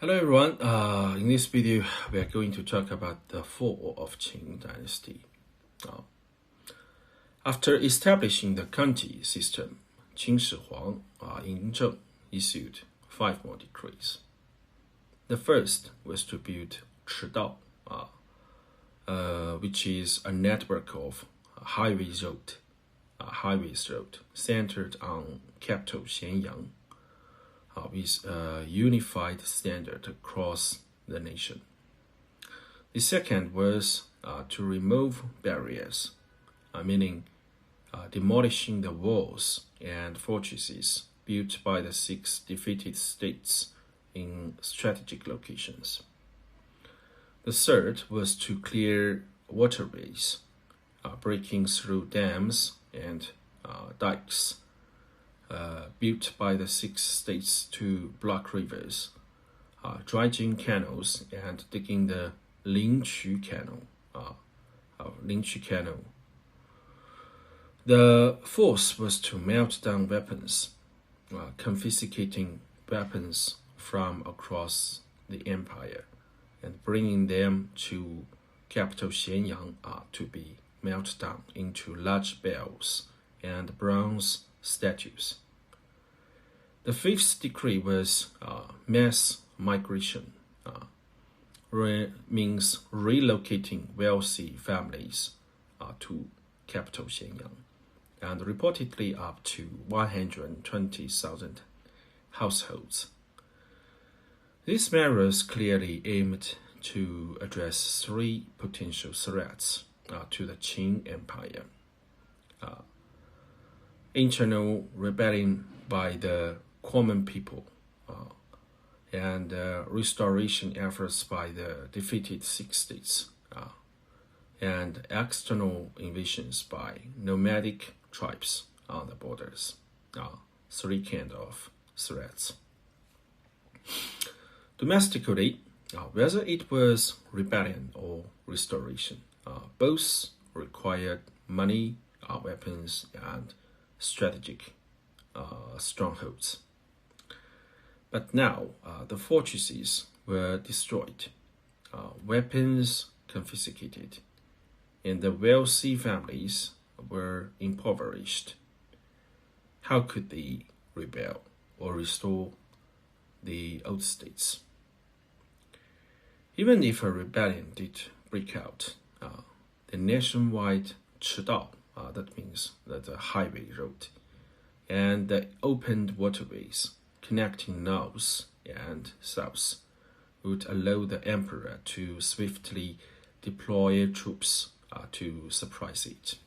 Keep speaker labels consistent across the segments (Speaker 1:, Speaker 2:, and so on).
Speaker 1: Hello everyone, in this video we are going to talk about the fall of Qin Dynasty. After establishing the county system, Qin Shi Huang Yingzheng issued 5 more decrees. The first was to build Chidao, which is a network of highways road centered on capital Xianyang, with a unified standard across the nation. The second was to remove barriers, meaning demolishing the walls and fortresses built by the 6 defeated states in strategic locations. The third was to clear waterways, breaking through dams and dikes built by the 6 states to block rivers, dredging canals and digging the Lingqu Canal. The fourth was to melt down weapons, confiscating weapons from across the empire and bringing them to capital Xianyang to be melted down into large bells and bronze statues. The fifth decree was mass migration, means relocating wealthy families to capital Xianyang, and reportedly up to 120,000 households. These measures clearly aimed to address 3 potential threats to the Qin Empire: internal rebellion by the common people, and restoration efforts by the defeated 6 states, and external invasions by nomadic tribes on the borders. 3 kind of threats. Domestically, whether it was rebellion or restoration, both required money, weapons, and strategic strongholds. But now the fortresses were destroyed, weapons confiscated, and the wealthy families were impoverished. How could they rebel or restore the old states? Even if a rebellion did break out, the nationwide Chidao, that means that the highway road, and the opened waterways connecting north and south would allow the emperor to swiftly deploy troops to suppress it.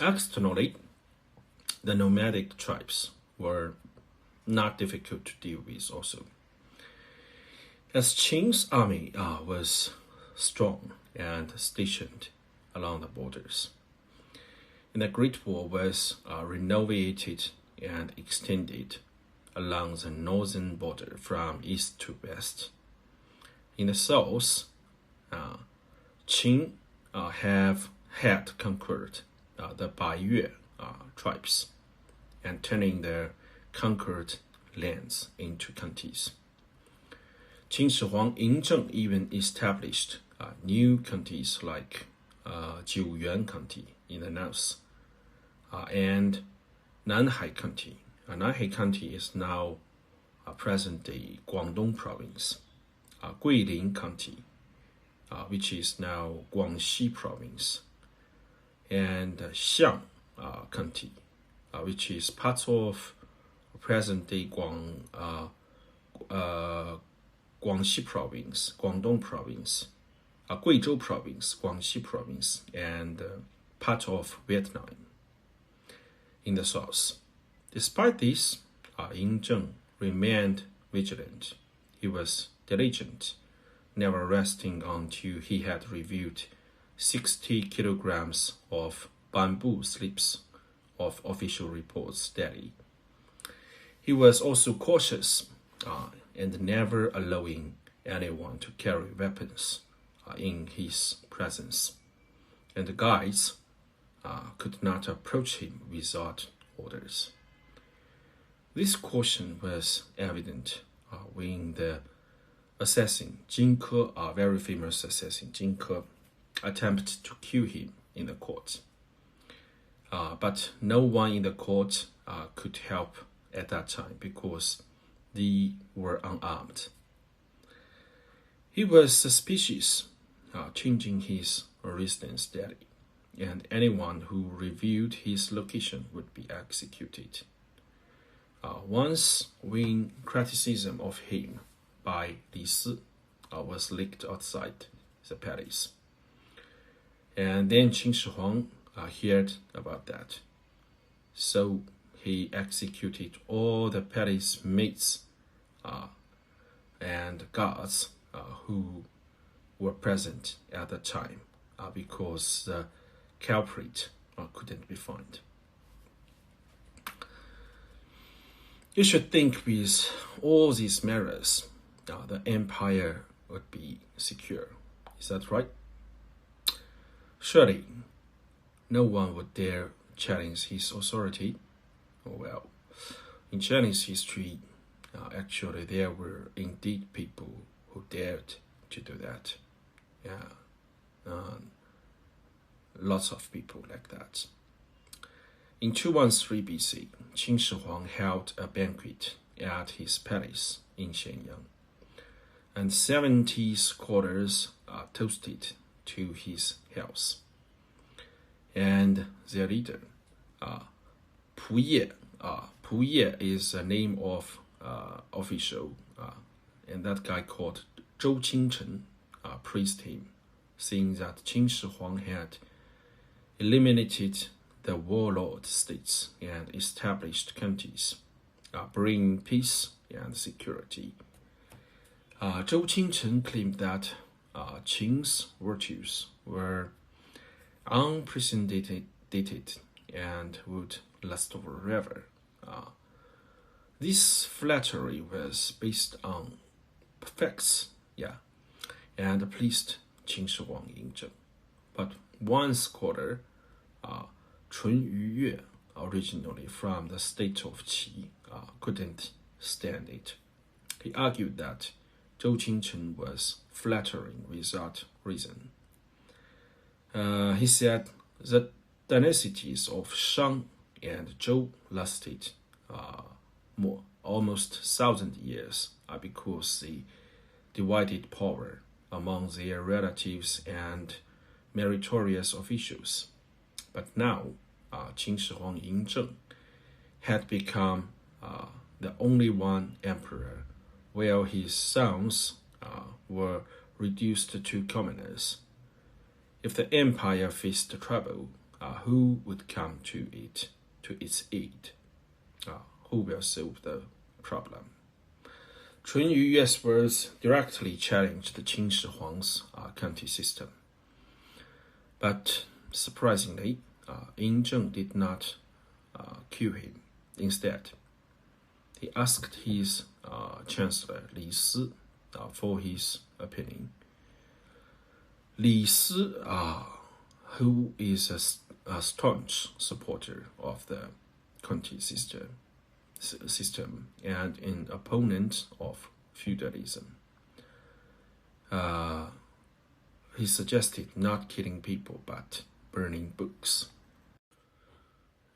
Speaker 1: Externally, the nomadic tribes were not difficult to deal with also, as Qin's army was strong and stationed along the borders, and the Great Wall was renovated and extended along the northern border from east to west. In the south, Qin had conquered the Baiyue tribes and turning their conquered lands into counties. Qin Shi Huang Yingzheng even established new counties like Jiuyuan County in the north, and Nanhai County. Nanhai County is now present-day Guangdong Province, Guilin County, which is now Guangxi Province, and Xiang County, which is part of present-day Guangxi Province, Guangdong Province, Guizhou Province, Guangxi Province, and part of Vietnam in the south. Despite this, Yingzheng remained vigilant. He was diligent, never resting until he had reviewed 60 kilograms of bamboo slips of official reports daily. He was also cautious and never allowing anyone to carry weapons in his presence. And the guides could not approach him without orders. This caution was evident when the assassin Jin Ke, a very famous assassin Jin Ke, attempted to kill him in the court. But no one in the court could help at that time because they were unarmed. He was suspicious, changing his residence daily, and anyone who revealed his location would be executed. Once, when criticism of him by Li Si was leaked outside the palace, and then Qin Shi Huang heard about that, so he executed all the palace maids and guards who were present at the time because the culprit couldn't be found. You should think with all these measures, the empire would be secure. Is that right? Surely, no one would dare challenge his authority. Well, in Chinese history, actually there were indeed people who dared to do that. Lots of people like that. In 213 BC, Qin Shi Huang held a banquet at his palace in Xianyang, and 70 scholars toasted to his health. And their leader, Pu Ye is the name of official, and that guy called Zhou Qingchen praised him, saying that Qin Shi Huang had eliminated the warlord states and established counties, bringing peace and security. Zhou Qingchen claimed that Qin's virtues were unprecedented and would last forever. This flattery was based on facts, and pleased Qin Shi Huang Yingzheng. But one scholar, Chun Yuyue, originally from the state of Qi, couldn't stand it. He argued that Zhou Qingchen was flattering without reason. He said the dynasties of Shang and Zhou lasted almost 1,000 years because they divided power among their relatives and meritorious officials. But now, Qin Shi Huang Yingzheng had become the only one emperor, while his sons were reduced to commoners. If the empire faced trouble, who would come to its aid? Who will solve the problem? Chun Yuyue's words directly challenged Qin Shi Huang's county system. But surprisingly, Yingzheng did not kill him. Instead, he asked his chancellor Li Si for his opinion. Li Si, who is a staunch supporter of the county system and an opponent of feudalism, he suggested not killing people but burning books.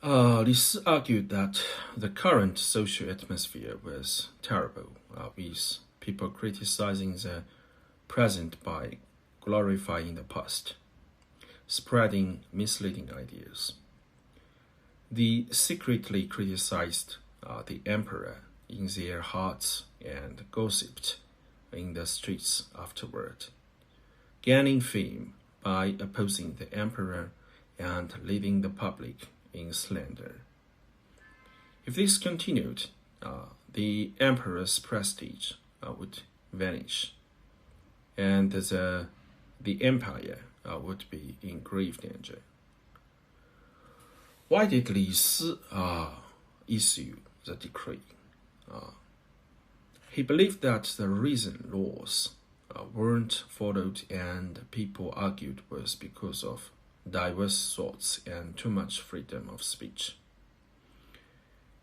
Speaker 1: Li Si argued that the current social atmosphere was terrible, with people criticizing the present by glorifying the past, spreading misleading ideas. They secretly criticized the emperor in their hearts and gossiped in the streets afterward, gaining fame by opposing the emperor and leading the public in slander. If this continued, the emperor's prestige would vanish, and the empire would be in grave danger. Why did Li Si issue the decree? He believed that the reason laws weren't followed and people argued was because of diverse thoughts and too much freedom of speech.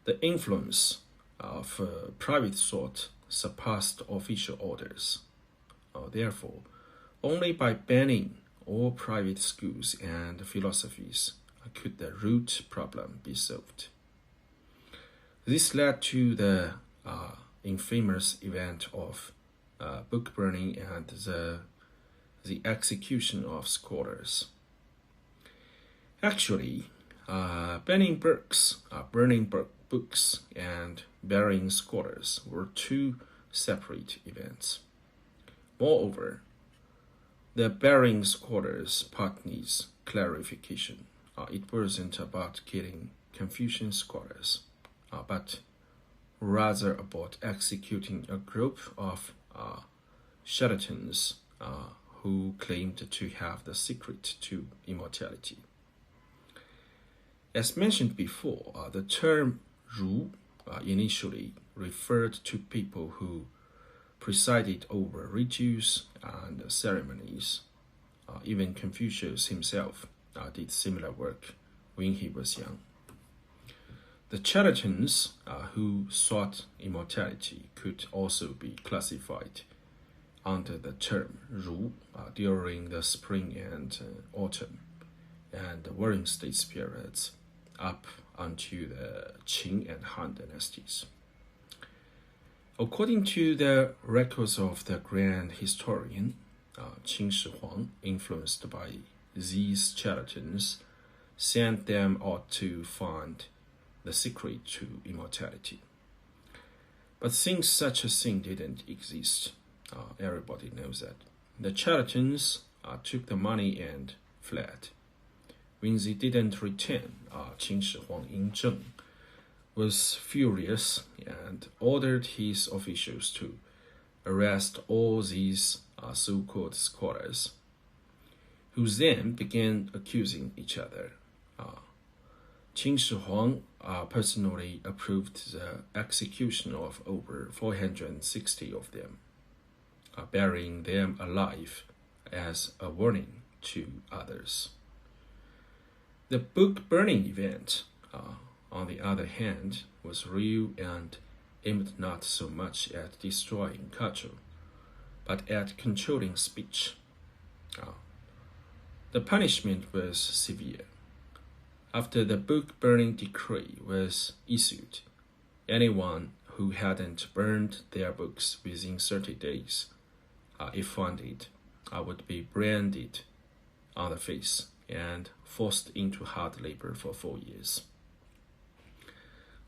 Speaker 1: The influence of private thought surpassed official orders. Therefore, only by banning all private schools and philosophies could the root problem be solved. This led to the infamous event of book burning and the execution of scholars. Actually, burning books and burying scholars were two separate events. Moreover, the burying scholars part needs clarification. It wasn't about killing Confucian scholars, but rather about executing a group of charlatans who claimed to have the secret to immortality. As mentioned before, the term Ru initially referred to people who presided over rituals and ceremonies. Even Confucius himself did similar work when he was young. The charlatans who sought immortality could also be classified under the term Ru during the spring and autumn and the Warring States periods up until the Qin and Han dynasties. According to the records of the grand historian Qin Shi Huang, influenced by these charlatans, sent them out to find the secret to immortality. But since such a thing didn't exist, everybody knows that, the charlatans took the money and fled. When they didn't return, Qin Shi Huang Yingzheng was furious and ordered his officials to arrest all these so-called scholars, who then began accusing each other. Qin Shi Huang personally approved the execution of over 460 of them, burying them alive as a warning to others. The book burning event, on the other hand, was real and aimed not so much at destroying culture, but at controlling speech. The punishment was severe. After the book burning decree was issued, anyone who hadn't burned their books within 30 days, if found, would be branded on the face and forced into hard labor for 4 years.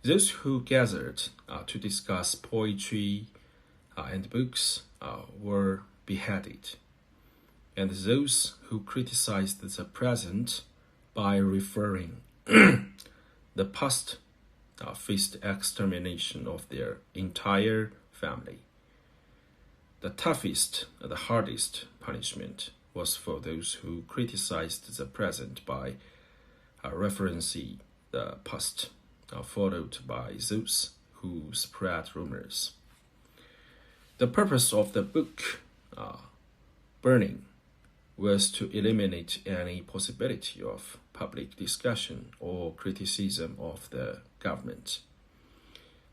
Speaker 1: Those who gathered to discuss poetry and books were beheaded, and those who criticized the present by referring the past faced extermination of their entire family. The toughest, the hardest punishment was for those who criticized the present by referencing the past, followed by those who spread rumors. The purpose of the book burning was to eliminate any possibility of public discussion or criticism of the government.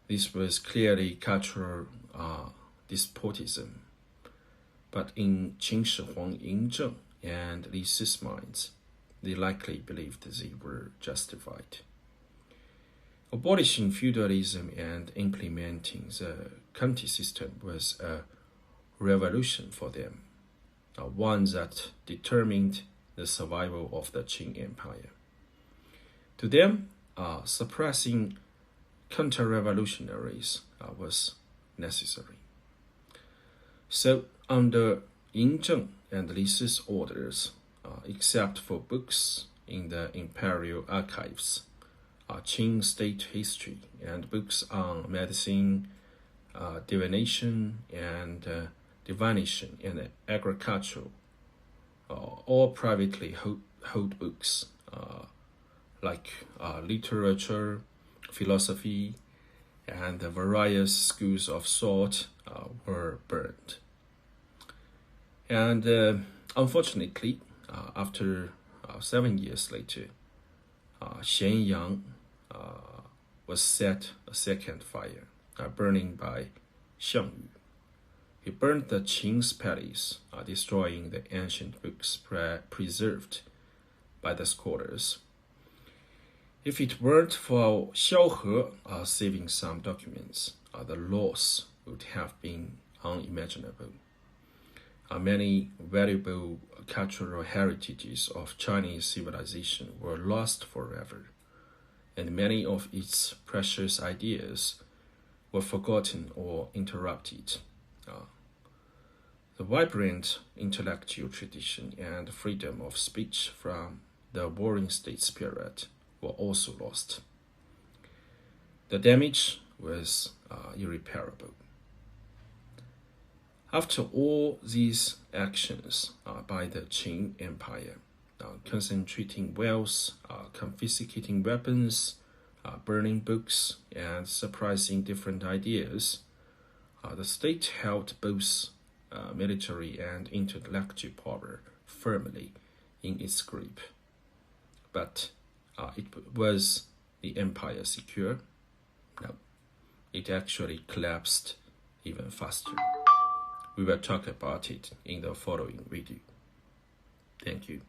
Speaker 1: This was clearly cultural despotism, but in Qin Shi Huang Yingzheng and Li Si's minds, they likely believed they were justified. Abolishing feudalism and implementing the county system was a revolution for them, one that determined the survival of the Qing Empire. To them, suppressing counter-revolutionaries was necessary. So, under Yingzheng and Li Si's orders, except for books in the imperial archives, Qing state history, and books on medicine, divination, and divination and agriculture, all privately held books like literature, philosophy, and the various schools of thought were burned. And unfortunately, after 7 years later, Xianyang was set a second fire, burning by Sheng Yu. He burned the Qing's palace, destroying the ancient books preserved by the scholars. If it weren't for Xiao He saving some documents, the loss would have been unimaginable. Many valuable cultural heritages of Chinese civilization were lost forever, and many of its precious ideas were forgotten or interrupted. The vibrant intellectual tradition and freedom of speech from the Warring States period were also lost. The damage was irreparable. After all these actions by the Qin Empire, concentrating wealth, confiscating weapons, burning books, and suppressing different ideas, the state held both military and intellectual power firmly in its grip. But was the empire secure? No, it actually collapsed even faster. We will talk about it in the following video. Thank you.